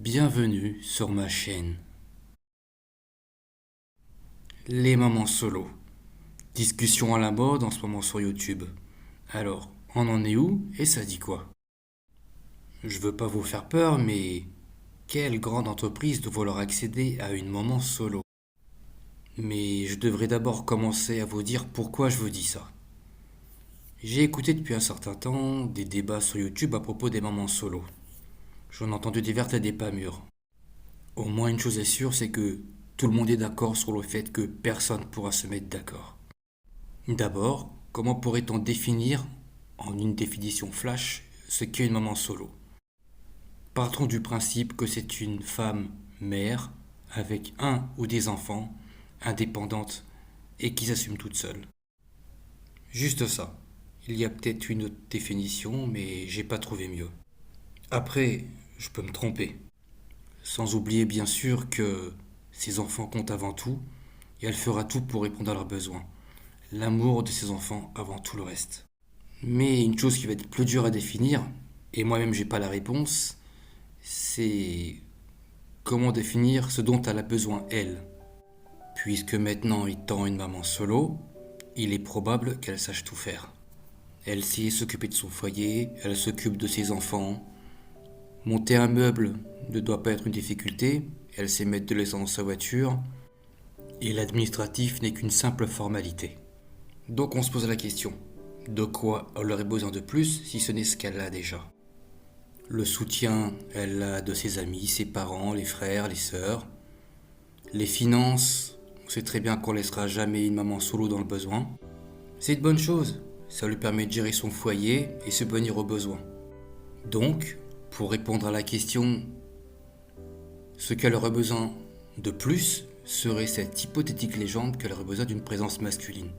Bienvenue sur ma chaîne. Les mamans solo. Discussion à la mode en ce moment sur YouTube. Alors, on en est où et ça dit quoi? Je veux pas vous faire peur, mais quelle grande entreprise doit vouloir accéder à une maman solo? Mais je devrais d'abord commencer à vous dire pourquoi je vous dis ça. J'ai écouté depuis un certain temps des débats sur YouTube à propos des mamans solo. J'en ai entendu des vertes et des pas mûres. Au moins une chose est sûre, c'est que tout le monde est d'accord sur le fait que personne ne pourra se mettre d'accord. D'abord, comment pourrait-on définir, en une définition flash, ce qu'est une maman solo? Partons du principe que c'est une femme mère avec un ou des enfants, indépendante et qui s'assume toute seule. Juste ça. Il y a peut-être une autre définition, mais j'ai pas trouvé mieux. Après, je peux me tromper. Sans oublier bien sûr que ses enfants comptent avant tout, et elle fera tout pour répondre à leurs besoins. L'amour de ses enfants avant tout le reste. Mais une chose qui va être plus dure à définir, et moi-même j'ai pas la réponse, c'est comment définir ce dont elle a besoin elle. Puisque maintenant étant une maman solo, il est probable qu'elle sache tout faire. Elle sait s'occuper de son foyer, elle s'occupe de ses enfants. Monter un meuble ne doit pas être une difficulté, elle sait mettre de l'essence dans sa voiture, et l'administratif n'est qu'une simple formalité. Donc on se pose la question, de quoi elle aurait besoin de plus si ce n'est ce qu'elle a déjà? Le soutien, elle l'a de ses amis, ses parents, les frères, les sœurs. Les finances, on sait très bien qu'on laissera jamais une maman solo dans le besoin. C'est une bonne chose, ça lui permet de gérer son foyer et subvenir aux besoins. Donc, pour répondre à la question, ce qu'elle aurait besoin de plus serait cette hypothétique légende qu'elle aurait besoin d'une présence masculine.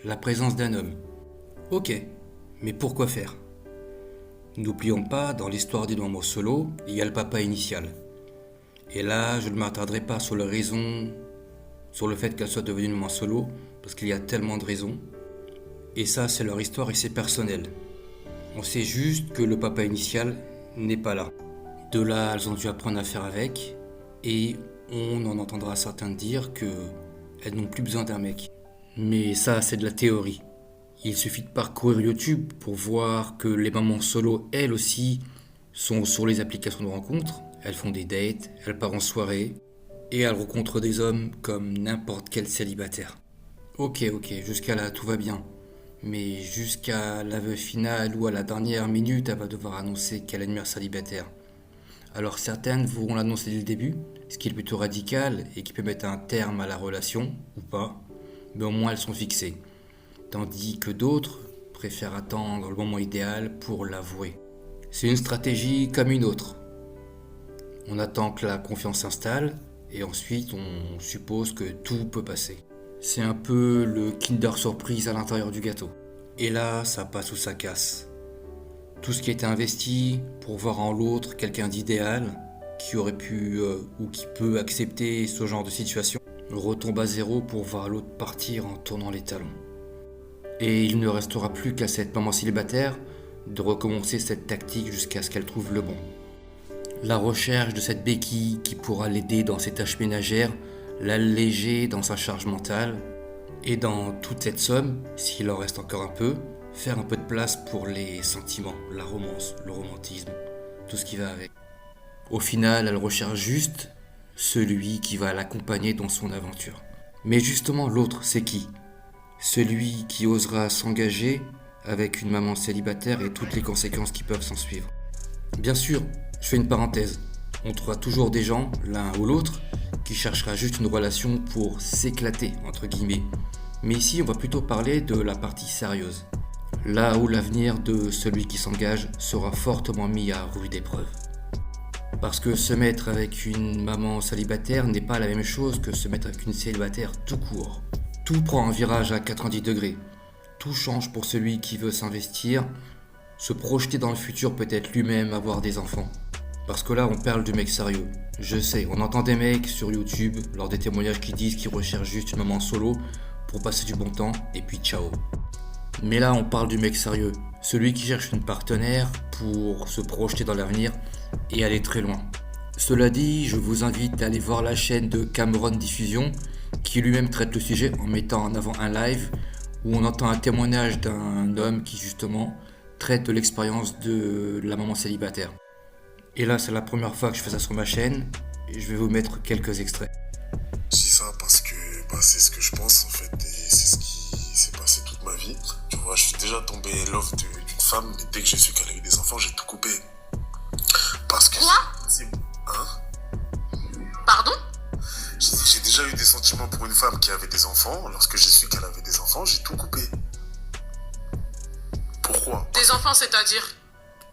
La présence d'un homme. Ok, mais pourquoi faire? N'oublions pas, dans l'histoire des mamans solo, il y a le papa initial. Et là, je ne m'attarderai pas sur les raisons, sur le fait qu'elle soit devenue une maman solo, parce qu'il y a tellement de raisons. Et ça, c'est leur histoire et c'est personnel. On sait juste que le papa initial n'est pas là. De là, elles ont dû apprendre à faire avec, et on en entendra certains dire qu'elles n'ont plus besoin d'un mec. Mais ça, c'est de la théorie. Il suffit de parcourir YouTube pour voir que les mamans solo, elles aussi, sont sur les applications de rencontres. Elles font des dates, elles partent en soirée, et elles rencontrent des hommes comme n'importe quel célibataire. Ok, jusqu'à là, tout va bien. Mais jusqu'à l'aveu final ou à la dernière minute, elle va devoir annoncer qu'elle est une mère célibataire. Alors certaines vont l'annoncer dès le début, ce qui est plutôt radical et qui peut mettre un terme à la relation, ou pas, mais au moins elles sont fixées. Tandis que d'autres préfèrent attendre le moment idéal pour l'avouer. C'est une stratégie comme une autre. On attend que la confiance s'installe et ensuite on suppose que tout peut passer. C'est un peu le Kinder Surprise à l'intérieur du gâteau. Et là, ça passe ou ça casse. Tout ce qui a été investi pour voir en l'autre quelqu'un d'idéal, qui aurait pu ou qui peut accepter ce genre de situation, retombe à zéro pour voir l'autre partir en tournant les talons. Et il ne restera plus qu'à cette maman célibataire de recommencer cette tactique jusqu'à ce qu'elle trouve le bon. La recherche de cette béquille qui pourra l'aider dans ses tâches ménagères, l'alléger dans sa charge mentale, et dans toute cette somme, s'il en reste encore un peu, faire un peu de place pour les sentiments, la romance, le romantisme, tout ce qui va avec. Au final, elle recherche juste celui qui va l'accompagner dans son aventure. Mais justement, l'autre, c'est qui? Celui qui osera s'engager avec une maman célibataire et toutes les conséquences qui peuvent s'en suivre. Bien sûr, je fais une parenthèse. On trouvera toujours des gens, l'un ou l'autre, qui cherchera juste une relation pour s'éclater, entre guillemets. Mais ici, on va plutôt parler de la partie sérieuse. Là où l'avenir de celui qui s'engage sera fortement mis à rude épreuve. Parce que se mettre avec une maman célibataire n'est pas la même chose que se mettre avec une célibataire tout court. Tout prend un virage à 90 degrés. Tout change pour celui qui veut s'investir, se projeter dans le futur, peut-être lui-même avoir des enfants. Parce que là, on parle du mec sérieux. Je sais, on entend des mecs sur YouTube, lors des témoignages qui disent qu'ils recherchent juste une maman solo pour passer du bon temps, et puis ciao. Mais là, on parle du mec sérieux. Celui qui cherche une partenaire pour se projeter dans l'avenir et aller très loin. Cela dit, je vous invite à aller voir la chaîne de Cameron Diffusion, qui lui-même traite le sujet en mettant en avant un live où on entend un témoignage d'un homme qui justement traite de l'expérience de la maman célibataire. Et là, c'est la première fois que je fais ça sur ma chaîne, et je vais vous mettre quelques extraits. Je dis ça parce que c'est ce que je pense en fait, et c'est ce qui s'est passé toute ma vie. Tu vois, je suis déjà tombé love d'une femme, mais dès que j'ai su qu'elle avait des enfants, j'ai tout coupé. Parce que Quoi? c'est... Hein? Pardon? J'ai déjà eu des sentiments pour une femme qui avait des enfants. Lorsque j'ai su qu'elle avait des enfants, j'ai tout coupé. Pourquoi? Des enfants, c'est-à-dire?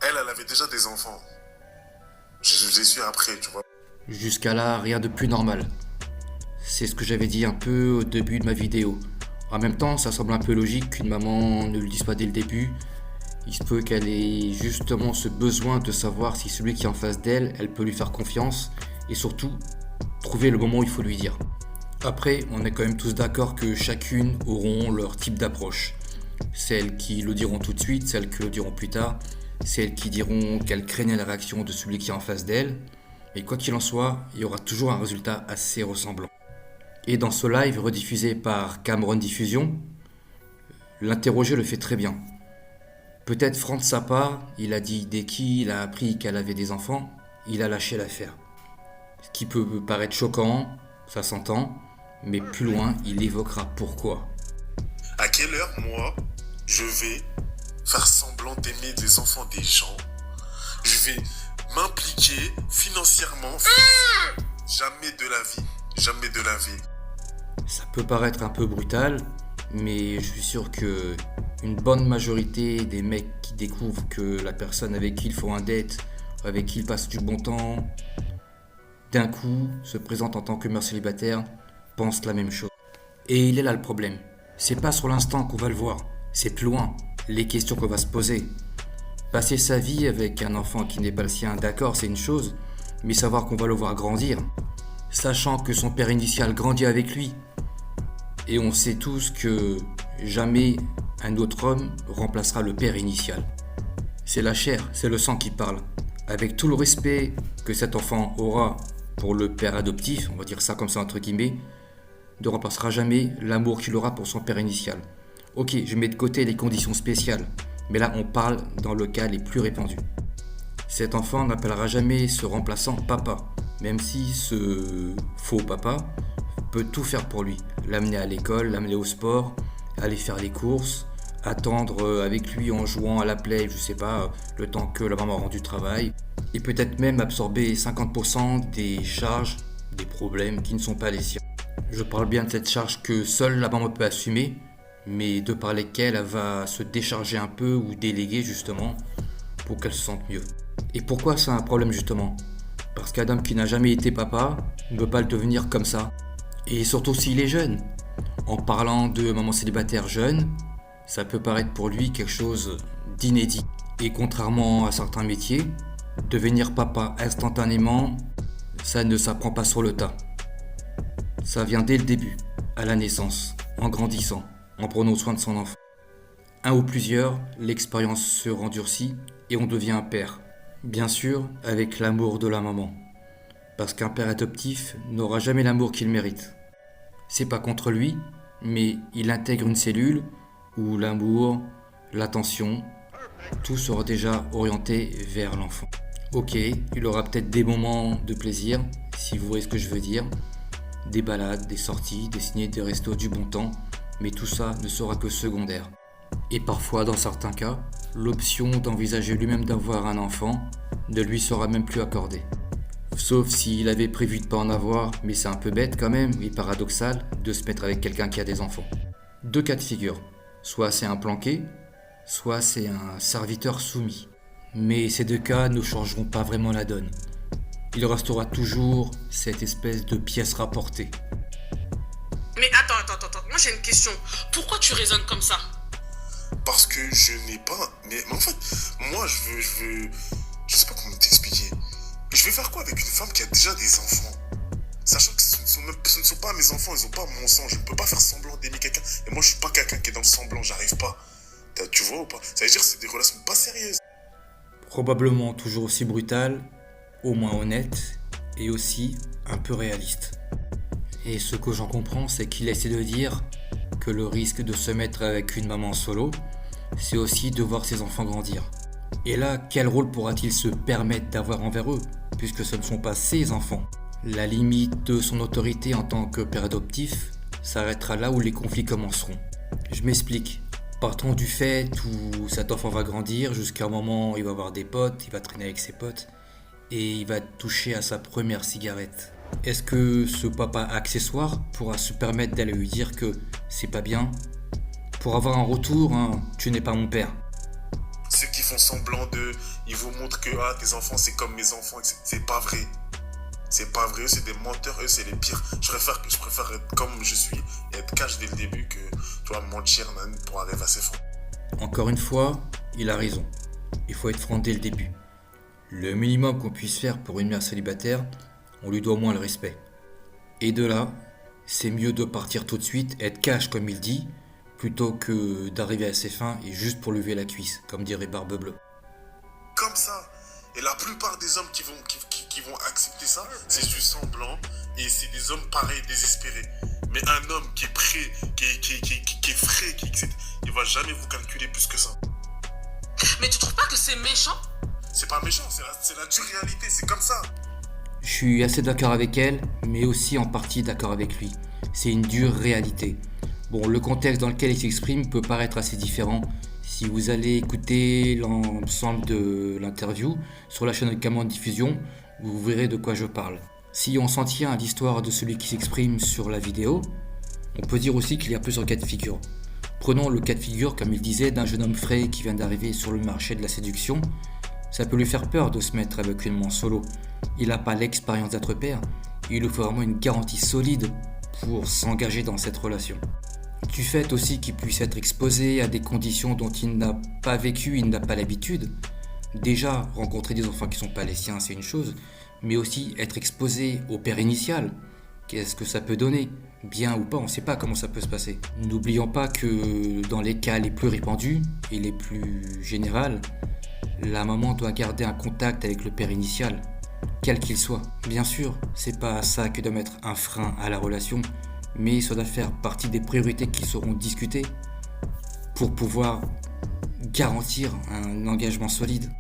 Elle avait déjà des enfants. Je les su après, tu vois. Jusqu'à là, rien de plus normal. C'est ce que j'avais dit un peu au début de ma vidéo. En même temps, ça semble un peu logique qu'une maman ne le dise pas dès le début. Il se peut qu'elle ait justement ce besoin de savoir si celui qui est en face d'elle, elle peut lui faire confiance et surtout trouver le moment où il faut lui dire. Après, on est quand même tous d'accord que chacune auront leur type d'approche. Celles qui le diront tout de suite, celles qui le diront plus tard, celles qui diront qu'elles craignent la réaction de celui qui est en face d'elle. Et quoi qu'il en soit, il y aura toujours un résultat assez ressemblant. Et dans ce live rediffusé par Cameron Diffusion, l'interroger le fait très bien. Peut-être franc de sa part, il a dit dès qu'il a appris qu'elle avait des enfants, il a lâché l'affaire. Ce qui peut paraître choquant, ça s'entend, mais plus loin, il évoquera pourquoi. À quelle heure, moi, je vais faire semblant d'aimer des enfants des gens? Je vais m'impliquer financièrement. Jamais de la vie. Jamais de la vie. Ça peut paraître un peu brutal, mais je suis sûr que une bonne majorité des mecs qui découvrent que la personne avec qui ils font un date, avec qui ils passent du bon temps, d'un coup se présente en tant que mère célibataire, pensent la même chose. Et il est là le problème. C'est pas sur l'instant qu'on va le voir, c'est plus loin, les questions qu'on va se poser. Passer sa vie avec un enfant qui n'est pas le sien, d'accord, c'est une chose, mais savoir qu'on va le voir grandir, sachant que son père initial grandit avec lui. Et on sait tous que jamais un autre homme remplacera le père initial. C'est la chair, c'est le sang qui parle. Avec tout le respect que cet enfant aura pour le père adoptif, on va dire ça comme ça entre guillemets, ne remplacera jamais l'amour qu'il aura pour son père initial. Ok, je mets de côté les conditions spéciales, mais là on parle dans le cas les plus répandus. Cet enfant n'appellera jamais ce remplaçant papa, même si ce faux papa peut tout faire pour lui. L'amener à l'école, l'amener au sport, aller faire les courses, attendre avec lui en jouant à la play, je sais pas, le temps que la maman rentre du travail, et peut-être même absorber 50% des charges, des problèmes qui ne sont pas les siens. Je parle bien de cette charge que seule la maman peut assumer, mais de par lesquelles elle va se décharger un peu ou déléguer justement pour qu'elle se sente mieux. Et pourquoi c'est un problème justement? Parce qu'un homme qui n'a jamais été papa ne peut pas le devenir comme ça. Et surtout s'il est jeune. En parlant de maman célibataire jeune, ça peut paraître pour lui quelque chose d'inédit. Et contrairement à certains métiers, devenir papa instantanément, ça ne s'apprend pas sur le tas. Ça vient dès le début, à la naissance, en grandissant, en prenant soin de son enfant. Un ou plusieurs, l'expérience se rendurcit et on devient un père. Bien sûr, avec l'amour de la maman. Parce qu'un père adoptif n'aura jamais l'amour qu'il mérite. C'est pas contre lui, mais il intègre une cellule où l'amour, l'attention, tout sera déjà orienté vers l'enfant. Ok, il aura peut-être des moments de plaisir, si vous voyez ce que je veux dire, des balades, des sorties, des ciné, des restos, du bon temps, mais tout ça ne sera que secondaire. Et parfois, dans certains cas, l'option d'envisager lui-même d'avoir un enfant ne lui sera même plus accordée. Sauf s'il avait prévu de pas en avoir, mais c'est un peu bête quand même, et paradoxal, de se mettre avec quelqu'un qui a des enfants. Deux cas de figure. Soit c'est un planqué, soit c'est un serviteur soumis. Mais ces deux cas ne changeront pas vraiment la donne. Il restera toujours cette espèce de pièce rapportée. Mais attends, moi j'ai une question. Pourquoi tu raisonnes comme ça? Parce que je n'ai pas... Mais en fait, moi je veux... Je sais pas comment t'expliquer. Je vais faire quoi avec une femme qui a déjà des enfants? Sachant que ce ne sont pas mes enfants, ils n'ont pas mon sang. Je ne peux pas faire semblant d'aimer quelqu'un. Et moi je suis pas quelqu'un qui est dans le semblant, j'arrive pas. Tu vois ou pas? Ça veut dire que c'est des relations pas sérieuses. Probablement toujours aussi brutal, au moins honnête, et aussi un peu réaliste. Et ce que j'en comprends, c'est qu'il essaie de dire que le risque de se mettre avec une maman solo, c'est aussi de voir ses enfants grandir. Et là, quel rôle pourra-t-il se permettre d'avoir envers eux, puisque ce ne sont pas ses enfants? La limite de son autorité en tant que père adoptif s'arrêtera là où les conflits commenceront. Je m'explique. Partons du fait où cet enfant va grandir jusqu'à un moment où il va avoir des potes, il va traîner avec ses potes et il va toucher à sa première cigarette. Est-ce que ce papa accessoire pourra se permettre d'aller lui dire que c'est pas bien? Pour avoir un retour, tu n'es pas mon père. Ceux qui font semblant de... Ils vous montrent que tes enfants c'est comme mes enfants, c'est pas vrai. C'est pas vrai, c'est des menteurs, eux c'est les pires. Je préfère être comme je suis et être cash dès le début que tu vas mentir pour arriver à ses fins. Encore une fois, il a raison. Il faut être franc dès le début. Le minimum qu'on puisse faire pour une mère célibataire, on lui doit au moins le respect. Et de là, c'est mieux de partir tout de suite, être cash comme il dit, plutôt que d'arriver à ses fins et juste pour lever la cuisse, comme dirait Barbe-Bleue. Comme ça. Et la plupart des hommes qui vont accepter ça, c'est du semblant et c'est des hommes pareils, désespérés. Mais un homme qui est prêt, qui est frais, il va jamais vous calculer plus que ça. Mais tu trouves pas que c'est méchant? C'est pas méchant, c'est la dure réalité, c'est comme ça. Je suis assez d'accord avec elle, mais aussi en partie d'accord avec lui. C'est une dure réalité. Bon, le contexte dans lequel il s'exprime peut paraître assez différent. Si vous allez écouter l'ensemble de l'interview sur la chaîne de Cameron Diffusion, vous verrez de quoi je parle. Si on s'en tient à l'histoire de celui qui s'exprime sur la vidéo, on peut dire aussi qu'il y a plusieurs cas de figure. Prenons le cas de figure, comme il disait, d'un jeune homme frais qui vient d'arriver sur le marché de la séduction. Ça peut lui faire peur de se mettre avec une maman solo. Il n'a pas l'expérience d'être père, il lui faut vraiment une garantie solide pour s'engager dans cette relation. Du fait aussi qu'il puisse être exposé à des conditions dont il n'a pas vécu, il n'a pas l'habitude. Déjà, rencontrer des enfants qui ne sont pas les siens, c'est une chose, mais aussi être exposé au père initial. Qu'est-ce que ça peut donner? Bien ou pas, on ne sait pas comment ça peut se passer. N'oublions pas que dans les cas les plus répandus et les plus généraux, la maman doit garder un contact avec le père initial, quel qu'il soit. Bien sûr, c'est pas ça que doit mettre un frein à la relation, mais ça doit faire partie des priorités qui seront discutées pour pouvoir garantir un engagement solide.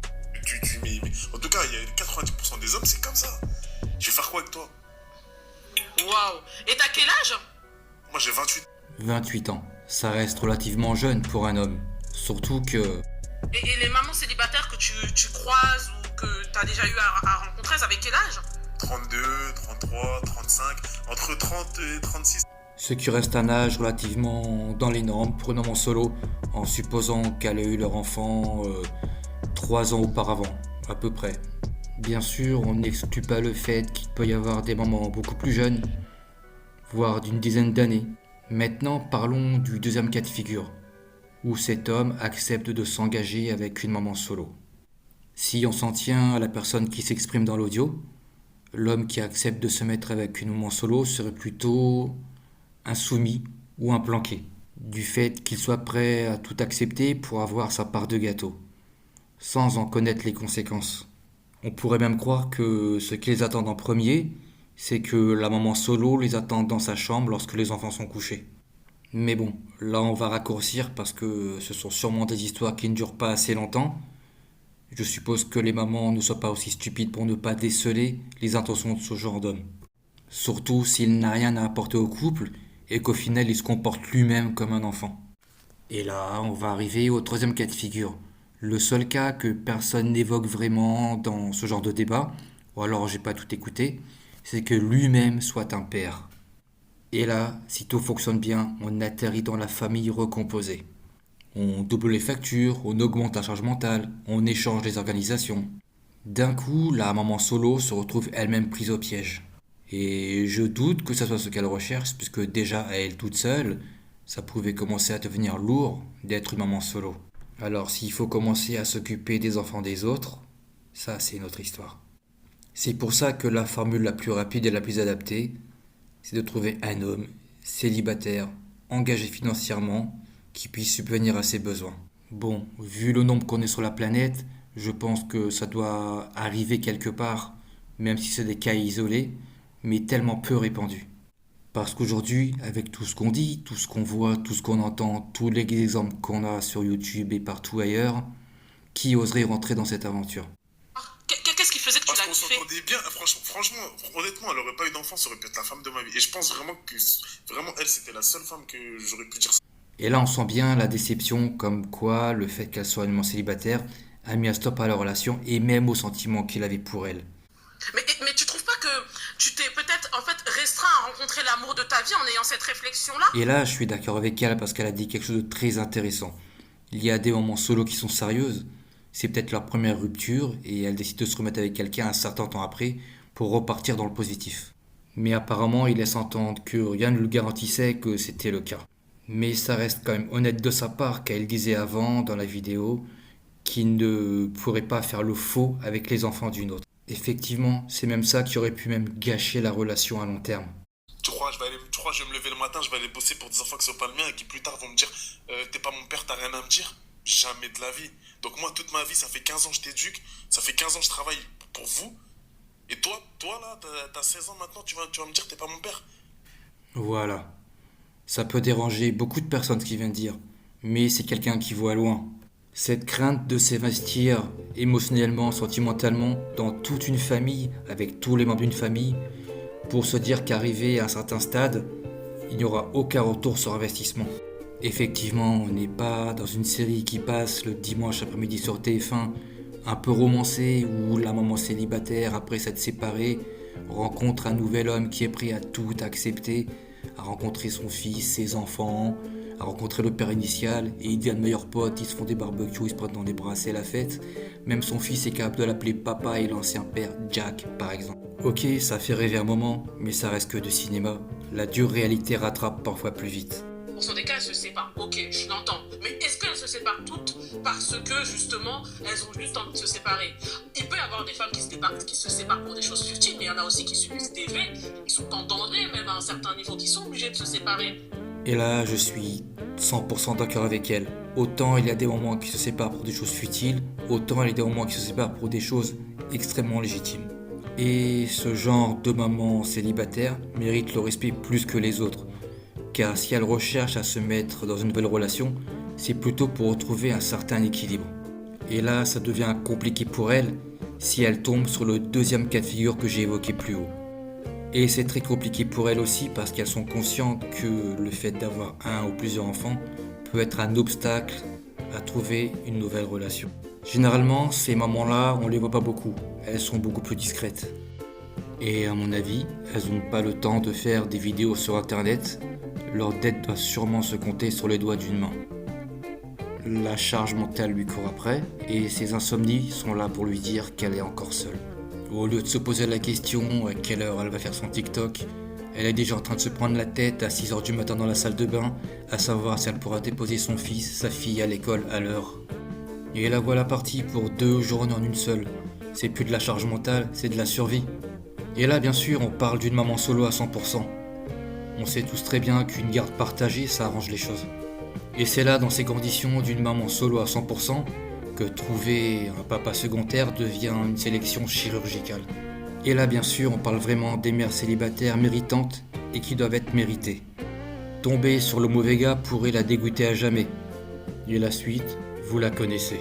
Mais en tout cas, il y a 90% des hommes, c'est comme ça. Je vais faire quoi avec toi? Waouh. Et t'as quel âge? Moi, j'ai 28. 28 ans, ça reste relativement jeune pour un homme. Surtout que... Et les mamans célibataires que tu croises ou que t'as déjà eu à rencontrer, elles avaient quel âge? 32, 33, 35, entre 30 et 36. Ce qui reste un âge relativement dans les normes pour une maman solo, en supposant qu'elle ait eu leur enfant 3 ans auparavant, à peu près. Bien sûr, on n'exclut pas le fait qu'il peut y avoir des mamans beaucoup plus jeunes, voire d'une dizaine d'années. Maintenant, parlons du deuxième cas de figure, où cet homme accepte de s'engager avec une maman solo. Si on s'en tient à la personne qui s'exprime dans l'audio, l'homme qui accepte de se mettre avec une maman solo serait plutôt un soumis ou un planqué, du fait qu'il soit prêt à tout accepter pour avoir sa part de gâteau, sans en connaître les conséquences. On pourrait même croire que ce qui les attend en premier, c'est que la maman solo les attende dans sa chambre lorsque les enfants sont couchés. Mais bon, là on va raccourcir parce que ce sont sûrement des histoires qui ne durent pas assez longtemps. Je suppose que les mamans ne soient pas aussi stupides pour ne pas déceler les intentions de ce genre d'homme. Surtout s'il n'a rien à apporter au couple et qu'au final il se comporte lui-même comme un enfant. Et là, on va arriver au troisième cas de figure. Le seul cas que personne n'évoque vraiment dans ce genre de débat, ou alors j'ai pas tout écouté, c'est que lui-même soit un père. Et là, si tout fonctionne bien, on atterrit dans la famille recomposée. On double les factures, on augmente la charge mentale, on échange les organisations. D'un coup, la maman solo se retrouve elle-même prise au piège. Et je doute que ce soit ce qu'elle recherche, puisque déjà à elle toute seule, ça pouvait commencer à devenir lourd d'être une maman solo. Alors s'il faut commencer à s'occuper des enfants des autres, ça c'est une autre histoire. C'est pour ça que la formule la plus rapide et la plus adaptée, c'est de trouver un homme célibataire, engagé financièrement, qui puisse subvenir à ses besoins. Bon, vu le nombre qu'on est sur la planète, je pense que ça doit arriver quelque part même si c'est des cas isolés, mais tellement peu répandus. Parce qu'aujourd'hui, avec tout ce qu'on dit, tout ce qu'on voit, tout ce qu'on entend, tous les exemples qu'on a sur YouTube et partout ailleurs, qui oserait rentrer dans cette aventure? Qu'est-ce qui faisait que tu Parce l'as qu'on kiffé? s'entendait bien. Franchement, honnêtement, elle aurait pas eu d'enfant, ça aurait pu être la femme de ma vie. Et je pense vraiment que, vraiment, elle, c'était la seule femme que j'aurais pu dire ça. Et là, on sent bien la déception, comme quoi le fait qu'elle soit réellement célibataire a mis un stop à leur relation et même aux sentiments qu'il avait pour elle. Mais tu trouves pas que tu t'es peut-être en fait restreint à rencontrer l'amour de ta vie en ayant cette réflexion-là? Et là, je suis d'accord avec elle parce qu'elle a dit quelque chose de très intéressant. Il y a des moments solo qui sont sérieuses, c'est peut-être leur première rupture et elle décide de se remettre avec quelqu'un un certain temps après pour repartir dans le positif. Mais apparemment, il laisse entendre que rien ne lui garantissait que c'était le cas. Mais ça reste quand même honnête de sa part qu'elle disait avant dans la vidéo qu'il ne pourrait pas faire le faux avec les enfants d'une autre. Effectivement, c'est même ça qui aurait pu même gâcher la relation à long terme. Tu crois que je vais me lever le matin, je vais aller bosser pour des enfants qui sont pas le mien et qui plus tard vont me dire t'es pas mon père, t'as rien à me dire? Jamais de la vie. Donc moi, toute ma vie, ça fait 15 ans que je t'éduque, ça fait 15 ans que je travaille pour vous. Et toi là, t'as 16 ans maintenant, tu vas me dire t'es pas mon père? Voilà. Ça peut déranger beaucoup de personnes ce qu'il vient de dire, mais c'est quelqu'un qui voit loin. Cette crainte de s'investir émotionnellement, sentimentalement dans toute une famille, avec tous les membres d'une famille, pour se dire qu'arrivé à un certain stade, il n'y aura aucun retour sur investissement. Effectivement, on n'est pas dans une série qui passe le dimanche après-midi sur TF1, un peu romancée, où la maman célibataire, après s'être séparée, rencontre un nouvel homme qui est prêt à tout accepter, à rencontrer son fils, ses enfants, à rencontrer le père initial, et ils deviennent meilleurs potes, ils se font des barbecues, ils se prennent dans des bras, c'est la fête. Même son fils est capable de l'appeler papa et l'ancien père Jack, par exemple. Ok, ça fait rêver un moment, mais ça reste que du cinéma. La dure réalité rattrape parfois plus vite. Pour son des cas, elles se séparent. Ok, je l'entends. Mais est-ce qu'elles se séparent toutes parce que justement, elles ont juste envie de se séparer? Il peut y avoir des femmes qui se séparent pour des choses futiles, mais il y en a aussi qui subissent des faits, ils sont en danger, même à un certain niveau, qui sont obligés de se séparer. Et là, je suis 100% d'accord avec elle. Autant il y a des moments qui se séparent pour des choses futiles, autant il y a des moments qui se séparent pour des choses extrêmement légitimes. Et ce genre de maman célibataire mérite le respect plus que les autres. Car si elle recherche à se mettre dans une nouvelle relation, c'est plutôt pour retrouver un certain équilibre. Et là, ça devient compliqué pour elle si elle tombe sur le deuxième cas de figure que j'ai évoqué plus haut. Et c'est très compliqué pour elles aussi parce qu'elles sont conscientes que le fait d'avoir un ou plusieurs enfants peut être un obstacle à trouver une nouvelle relation. Généralement, ces mamans-là, on les voit pas beaucoup. Elles sont beaucoup plus discrètes. Et à mon avis, elles n'ont pas le temps de faire des vidéos sur internet. Leur dette doit sûrement se compter sur les doigts d'une main. La charge mentale lui court après et ses insomnies sont là pour lui dire qu'elle est encore seule. Au lieu de se poser la question à quelle heure elle va faire son TikTok, elle est déjà en train de se prendre la tête à 6h du matin dans la salle de bain, à savoir si elle pourra déposer son fils, sa fille à l'école à l'heure. Et la voilà partie pour 2 journées en une seule. C'est plus de la charge mentale, c'est de la survie. Et là, bien sûr, on parle d'une maman solo à 100%. On sait tous très bien qu'une garde partagée, ça arrange les choses. Et c'est là, dans ces conditions d'une maman solo à 100%, que trouver un papa secondaire devient une sélection chirurgicale. Et là, bien sûr, on parle vraiment des mères célibataires méritantes et qui doivent être méritées. Tomber sur le mauvais gars pourrait la dégoûter à jamais. Et la suite, vous la connaissez.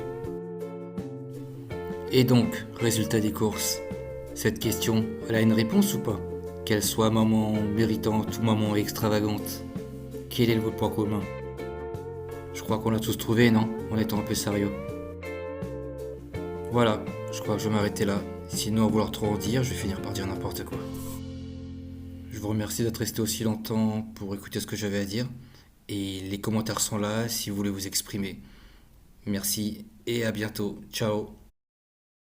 Et donc, résultat des courses. Cette question, elle a une réponse ou pas? Qu'elle soit maman méritante ou maman extravagante. Quel est le point commun? Je crois qu'on l'a tous trouvé, non? En étant un peu sérieux. Voilà, je crois que je vais m'arrêter là. Sinon, à vouloir trop en dire, je vais finir par dire n'importe quoi. Je vous remercie d'être resté aussi longtemps pour écouter ce que j'avais à dire. Et les commentaires sont là si vous voulez vous exprimer. Merci et à bientôt. Ciao.